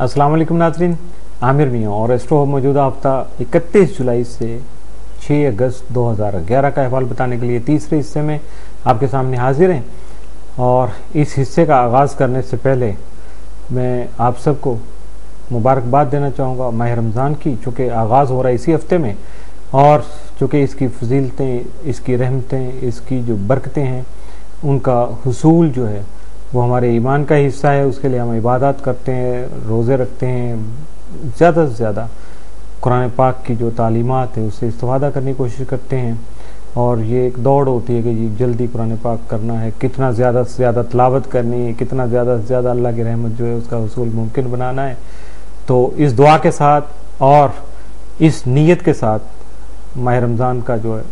अस्सलाम वालेकुम नाज़रीन, आमिर मियाँ और एस्ट्रो मौजूदा हफ्ता 31 जुलाई से 6 अगस्त 2011 का अहवाल बताने के लिए तीसरे हिस्से में आपके सामने हाजिर हैं। और इस हिस्से का आगाज़ करने से पहले मैं आप सबको मुबारकबाद देना चाहूँगा माह रमज़ान की, चूँकि आगाज़ हो रहा है इसी हफ्ते में, और चूँकि इसकी फजीलतें, इसकी रहमतें, इसकी जो बरकतें हैं, उनका हुसूल जो है वो हमारे ईमान का हिस्सा है। उसके लिए हम इबादत करते हैं, रोज़े रखते हैं, ज़्यादा से ज़्यादा कुरान पाक की जो तालीमात है उससे इस्तेफादा करने की कोशिश करते हैं। और ये एक दौड़ होती है कि जी जल्दी कुरान पाक करना है, कितना ज़्यादा से ज़्यादा तिलावत करनी है, कितना ज़्यादा से ज़्यादा अल्लाह की रहमत जो है उसका हुसूल मुमकिन बनाना है। तो इस दुआ के साथ और इस नीयत के साथ माह रमज़ान का जो है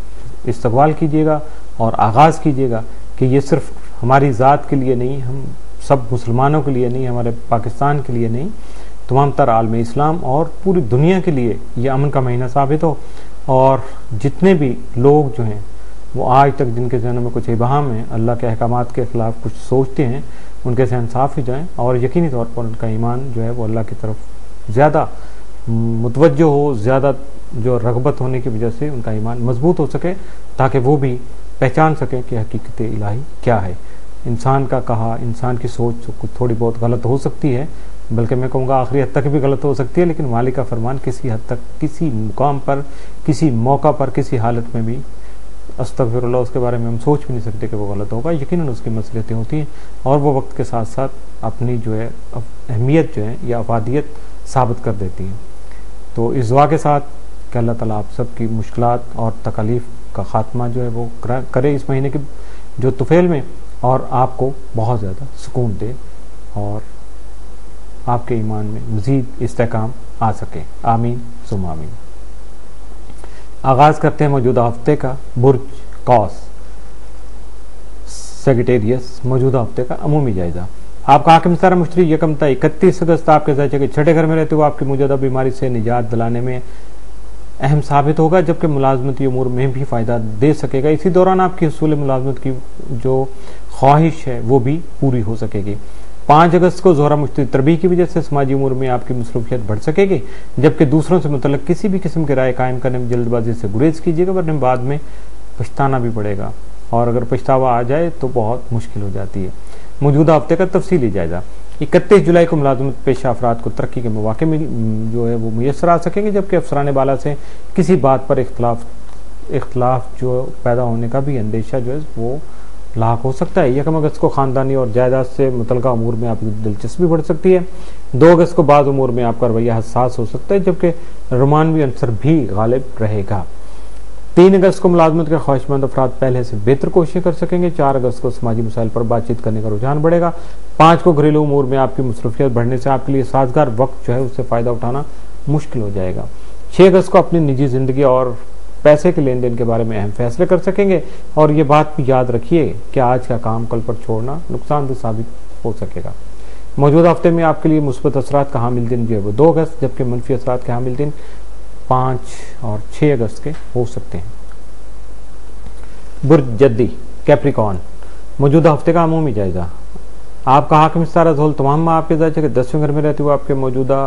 इस्तकबाल कीजिएगा और आगाज़ कीजिएगा कि ये सिर्फ हमारी ज़ात के लिए नहीं, हम सब मुसलमानों के लिए नहीं, हमारे पाकिस्तान के लिए नहीं, तमाम तर आलम इस्लाम और पूरी दुनिया के लिए ये अमन का महीना साबित हो। और जितने भी लोग जो हैं वो आज तक जिनके ज़हन में कुछ इबाहम है, अल्लाह के अहकामात के ख़िलाफ़ कुछ सोचते हैं, उनके ज़हन साफ़ हो जाएँ और यकीनी तौर पर उनका ईमान जो है वो अल्लाह की तरफ ज़्यादा मुतवज्जो हो, ज़्यादा जो रग़बत होने की वजह से उनका ईमान मजबूत हो सके, ताकि वो भी पहचान सकें कि हकीकत इलाही क्या है। इंसान का कहा, इंसान की सोच कुछ थोड़ी बहुत गलत हो सकती है, बल्कि मैं कहूँगा आखिरी हद तक भी गलत हो सकती है, लेकिन मालिक का फरमान किसी हद तक, किसी मुकाम पर, किसी मौका पर, किसी हालत में भी अस्तगफिरुल्लाह उसके बारे में हम सोच भी नहीं सकते कि वो गलत होगा। यकीनन उसकी मसलियतें होती हैं और वो वक्त के साथ साथ अपनी जो है अहमियत जो है या अफादियत साबित कर देती हैं। तो इस दुआ के साथ कि अल्लाह ताला आप सब की मुश्किलात और तकलीफ़ का ख़ात्मा जो है वो करे इस महीने के जो तुफेल में, और आपको बहुत ज़्यादा सुकून दे और आपके ईमान में मज़ीद इस्तेकाम आ सके। आमीन सुम आमीन। आगाज़ करते हैं मौजूदा हफ्ते का बुर्ज कौस सेक्रेटेरियस मौजूदा हफ्ते का अमूमी जायज़ा। आपका हाकिम सारा मुश्तरी यकम था 31 अगस्त आपके ज़ायचे के छठे घर में रहते हुए आपकी मौजूदा बीमारी से निजात दिलाने में अहम साबित होगा, जबकि मुलाजमती उमूर में भी फ़ायदा दे सकेगा। इसी दौरान आपकी हसूल मुलाजमत की जो ख्वाहिश है वो भी पूरी हो सकेगी। 5 अगस्त को ज़ोहरा मुश्तरी तरबीह की वजह से समाजी उमूर में आपकी मसरूफियत बढ़ सकेगी, जबकि दूसरों से मुतल्लिक़ किसी भी किस्म की राय कायम करने में जल्दबाजी से गुरेज कीजिएगा, वरना बाद में पछताना भी पड़ेगा, और अगर पछतावा आ जाए तो बहुत मुश्किल हो जाती है। मौजूदा हफ्ते का तफसीली जायज़ा। 31 जुलाई को मुलाजमत पेशा अफराद को तरक्की के मौके में जो है वो मुयसर आ सकेंगे, जबकि अफसरान बाला से किसी बात पर इख्तलाफ जो पैदा होने का भी अंदेशा जो है वो लाक हो सकता है। 1 अगस्त को ख़ानदानी और जायदाद से मुतल्लिक़ा अमूर में आपकी दिलचस्पी बढ़ सकती है। 2 अगस्त को बाज़ अमूर में आपका रवैया हसास हो सकता है, जबकि रोमानवी अंसर भी गालिब रहेगा। 3 अगस्त को मुलाजमत के ख्वाहिशमंद अफराद पहले से बेहतर कोशिशें कर सकेंगे। 4 अगस्त को समाजी मसाइल पर बातचीत करने का रुझान बढ़ेगा। 5 को घरेलू उमूर में आपकी मसरूफियत बढ़ने से आपके लिए साजगार वक्त जो है उससे फ़ायदा उठाना मुश्किल हो जाएगा। 6 अगस्त को अपनी निजी ज़िंदगी और पैसे के लेन देन के बारे में अहम फैसले कर सकेंगे, और ये बात भी याद रखिए कि आज का काम कल पर छोड़ना नुकसानदेह साबित हो सकेगा। मौजूदा हफ्ते में आपके लिए मुस्बत असरात का हामिल दिन जो है वो 2 अगस्त, जबकि मनफी असरात के हामिल दिन 5 और 6 अगस्त के हो सकते हैं। बुर्ज जद्दी कैप्रिकॉन मौजूदा हफ्ते का अमूमी जायज़ा। आपका हाकिम सारा ज़ोल तमाम आपके ज़ायचे के 10वें घर में रहते हुए आपके मौजूदा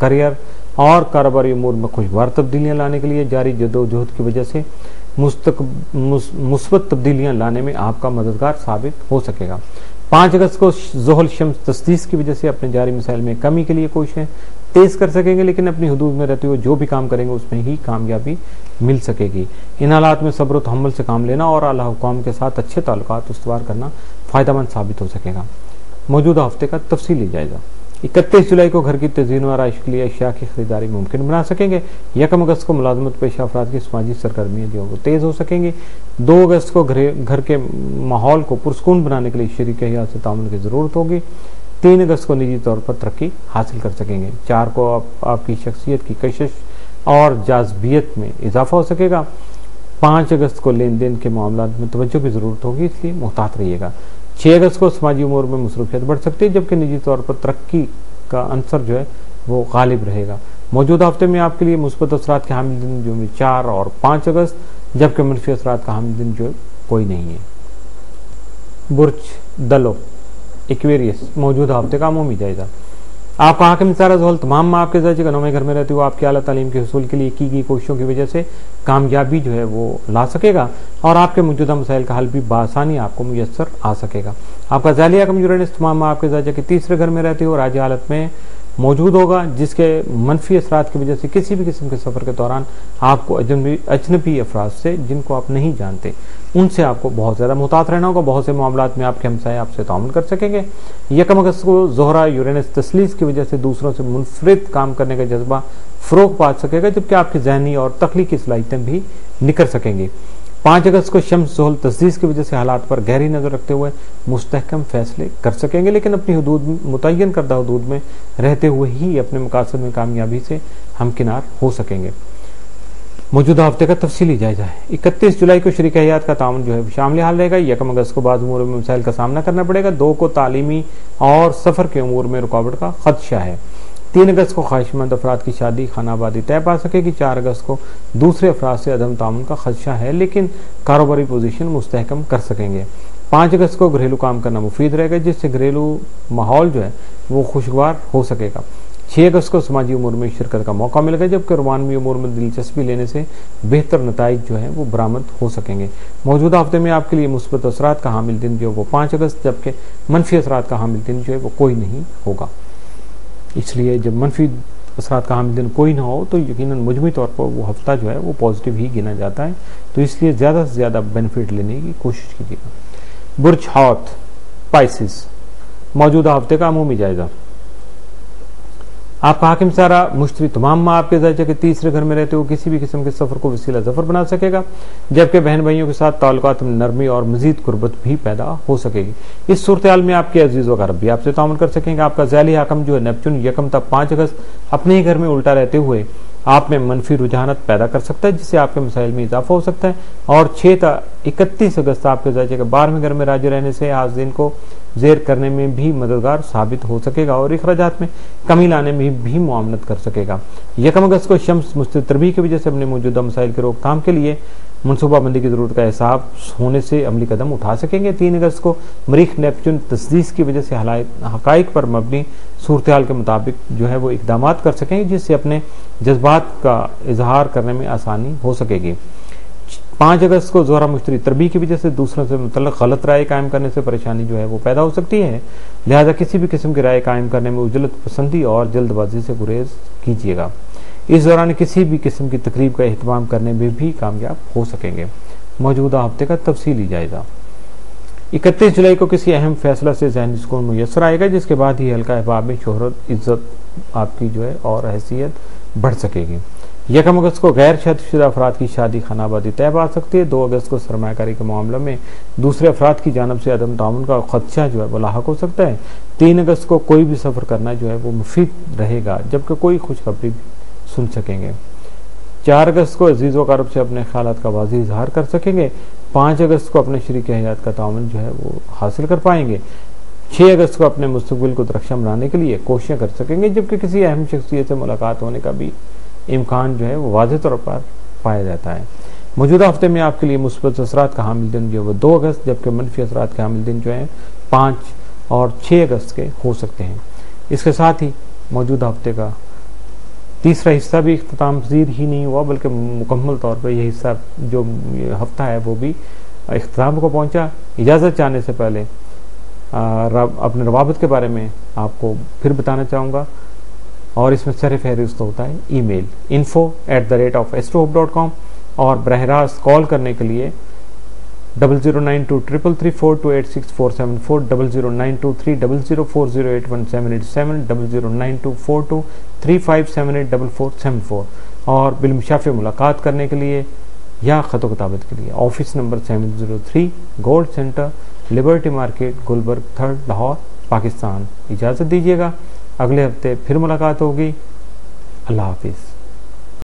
करियर और कारोबारी उमूर में खुशगवार तब्दीलियाँ लाने के लिए जारी जदोजहद की वजह से मुस्बत तब्दीलियाँ लाने में आपका मददगार साबित हो सकेगा। 5 अगस्त को ज़ोहल शम्स तस्दीस की वजह से अपने जारी मिसाइल में कमी के लिए कोशिशें तेज़ कर सकेंगे, लेकिन अपनी हदूद में रहते हुए जो भी काम करेंगे उसमें ही कामयाबी मिल सकेगी। इन हालात में सब्र व तहम्मुल से काम लेना और आला हुक्काम के साथ अच्छे ताल्लुकात उस्तवार करना फ़ायदेमंद साबित हो सकेगा। मौजूदा हफ्ते का तफसीली जायज़ा। 31 जुलाई को घर की तज़ीन व आराइश के लिए अशिया की खरीदारी मुमकिन बना सकेंगे। 1 अगस्त को मुलाजमत पेशा अफराद की समाजी सरगर्मियाँ जो वो तेज़ हो सकेंगी। 2 अगस्त को घर के माहौल को पुरस्कून बनाने के लिए शरीक हयात से तामुल की ज़रूरत होगी। 3 अगस्त को निजी तौर पर तरक्की हासिल कर सकेंगे। 4 को आपकी शख्सियत की कशिश और जाज़बियत में इजाफा हो सकेगा। 5 अगस्त को लेन देन के मामलों में तवज्जो की ज़रूरत होगी, इसलिए मुहतात रहिएगा। 6 अगस्त को समाजी उमूर में मसरूफियत बढ़ सकती है, जबकि निजी तौर पर तरक्की का अंसर जो है वो गालिब रहेगा। मौजूदा हफ्ते में आपके लिए मुस्बत असरात के हामिल दिन जो 4 और 5 अगस्त, जबकि मनफी असरात का हामिल दिन जो कोई नहीं है। बुर्ज दलो एक्वेरियस मौजूदा हफ्ते का अमूमी जायज़ा। आपका हाकिम सारा ज़ोहल तमाम माँ आपके दर्जे का नौवें घर में रहते हुए आपकी आला तालीम के हसूल के लिए की गई कोशिशों की वजह से कामयाबी जो है वो ला सकेगा और आपके मौजूदा मसाइल का हल भी बआसानी आपको मुयस्सर आ सकेगा। आपका ज़ाली हाकिम यूरेनस तमाम माँ आपके दर्जे के तीसरे घर में रहते हुए राजी हालत में मौजूद होगा, जिसके मनफी असरात की वजह से किसी भी किस्म के सफ़र के दौरान आपको अजनबी अफराद से जिनको आप नहीं जानते उनसे आपको बहुत ज़्यादा मुहतात रहना होगा। बहुत से मामलात में आपके हमसाए आपसे ताउन कर सकेंगे। 1 अगस्त को ज़ोहरा यूरेनस तस्लीस की वजह से दूसरों से मुनफरिद काम करने का जज्बा फ़रोग़ पा सकेगा, जबकि आपकी ज़हनी और तख्लीकी सलाहियतें भी निखर सकेंगी। 5 अगस्त को शम्स ज़ोहल तस्दीस की वजह से हालात पर गहरी नज़र रखते हुए मुस्तहकम फैसले कर सकेंगे, लेकिन अपनी हदूद मुतय्यन करदा हदूद में रहते हुए ही अपने मकासद में कामयाबी से हमकिनार हो सकेंगे। मौजूदा हफ्ते का तफसीली जायजा है। 31 जुलाई को शरीक हयात का ताउन जो है शामिल हाल रहेगा। 1 अगस्त को बाज़ उमूर में मसाइल का सामना करना पड़ेगा। 2 को तालीमी और सफ़र के उमूर में रुकावट का खदशा है। 3 अगस्त को ख्वाहिशमंद अफराद की शादी खानाबादी तय पा सकेगी। 4 अगस्त को दूसरे अफराद से अदम ताउन का खदशा है, लेकिन कारोबारी पोजीशन मुस्तहकम कर सकेंगे। 5 अगस्त को घरेलू काम करना मुफीद रहेगा, जिससे घरेलू माहौल जो है वो खुशगवार हो सकेगा। 6 अगस्त को समाजी उमूर में शिरकत का मौका मिलेगा, जबकि रुमानवी उमूर में दिलचस्पी लेने से बेहतर नताइज जो है वो बरामद हो सकेंगे। मौजूदा हफ्ते में आपके लिए मुस्बत असरात का हामिल दिन जो है वो 5 अगस्त, जबकि मनफी असरात का हामिल दिन जो है वो कोई नहीं होगा। इसलिए जब मनफी असरात का हामिल दिन कोई ना हो तो यकीनन मुजमी तौर पर वो हफ्ता जो है वो पॉजिटिव ही गिना जाता है, तो इसलिए ज़्यादा से ज़्यादा बेनिफिट लेने की कोशिश कीजिएगा। बुर्ज हौत स्पाइसिस, मौजूदा हफ्ते का अमूमी जायजा। आपका हाकिम सारा मुश्तरी तमाम माँ आपके दर्जे के तीसरे घर में रहते हुए किसी भी किस्म के सफर को वसीला जफर बना सकेगा, जबकि बहन भाइयों के साथ ताल्लुकात में नरमी और मजीद कुर्बत भी पैदा हो सकेगी। इस सूरत हाल में आपके अजीज वगैरह भी आपसे ताउन कर सकेंगे। आपका ज़ाली हाकिम जो है नेपच्यून 1 तक 5 अगस्त अपने ही घर में उल्टा रहते हुए आप में मनफी रुझानत पैदा कर सकता है, जिससे आपके मसाइल में इजाफा हो सकता है। और 6 तक 31 अगस्त आपके दर्जे के 12वें घर में राजी रहने से आज दिन को जेर करने में भी मददगार साबित हो सकेगा और इखराजात में कमी लाने में भी मुआवनत कर सकेगा। 1 अगस्त को शम्स मुस्तरबी की वजह से अपने मौजूदा मसाइल की रोकथाम के लिए मनसूबाबंदी की जरूरत का एहसास होने से अमली कदम उठा सकेंगे। 3 अगस्त को मरीख नेपच्यून तस्दीस की वजह से हकाइक पर मबनी सूरत हाल के मुताबिक जो है वो इकदाम कर सकेंगे, जिससे अपने जज्बात का इजहार करने में आसानी हो सकेगी। 5 अगस्त को ज़ोहरा मुश्तरी तरबी की वजह से दूसरों से मुतल्लिक़ गलत राय कायम करने से परेशानी जो है वो पैदा हो सकती है, लिहाजा किसी भी किस्म की राय कायम करने में उजलत पसंदी और जल्दबाजी से गुरेज कीजिएगा। इस दौरान किसी भी किस्म की तकरीब का एहतमाम करने में भी कामयाब हो सकेंगे। मौजूदा हफ्ते का तफसीली जायजा। 31 जुलाई को किसी अहम फैसला से ज़हनी सुकून मुयस्सर आएगा, जिसके बाद ही हल्का अहबाब में शोहरत, इज्जत आपकी जो है और हैसियत बढ़ सकेगी। 1 अगस्त को गैर शादीशुदा अफराद की शादी खानाबादी तय पा सकती है। 2 अगस्त को सरमायाकारी के मामले में दूसरे अफराद की जानब से अदम ताउन का खदशा जो है वो लाहक हो सकता है। 3 अगस्त को कोई भी सफ़र करना जो है वो मुफीद रहेगा, जबकि कोई खुशखबरी भी सुन सकेंगे। 4 अगस्त को अजीज़ व क़रीब से अपने ख्यालात का वाज़ेह इजहार कर सकेंगे। 5 अगस्त को अपने शरीक हयात का ताउन जो है वो हासिल कर पाएंगे। 6 अगस्त को अपने मुस्तक़बिल को दरख्शां बनाने के लिए कोशिशें कर सकेंगे, जबकि किसी अहम शख्सियत से मुलाकात होने का भी इम्कान जो है वो वाज़ेह तौर पर पाया जाता है। मौजूदा हफ्ते में आपके लिए मुस्बत असरात का हामिल दिन जो है वो 2 अगस्त, जबकि मनफी असरात के हामिल दिन जो है 5 और 6 अगस्त के हो सकते हैं। इसके साथ ही मौजूदा हफ्ते का तीसरा हिस्सा भी इख्तिताम पज़ीर ही नहीं हुआ, बल्कि मुकम्मल तौर पर यह हिस्सा जो हफ्ता है वो भी इख्तिताम को पहुंचा। इजाज़त चाहने से पहले अपने रवाबत के बारे में आपको फिर बताना चाहूँगा, और इसमें सर फहरिस्त होता है ईमेल info@astrohope.com और बरह रास्त कॉल करने के लिए 00923334286474 00923004081787 00924235784474 और बिलमुशाफ़े मुलाकात करने के लिए या ख़त किताबत के लिए office number 703 gold centre, liberty market, Gulberg 3rd, Lahore, Pakistan. इजाज़त दीजिएगा, अगले हफ्ते फिर मुलाकात होगी। अल्लाह हाफिज़।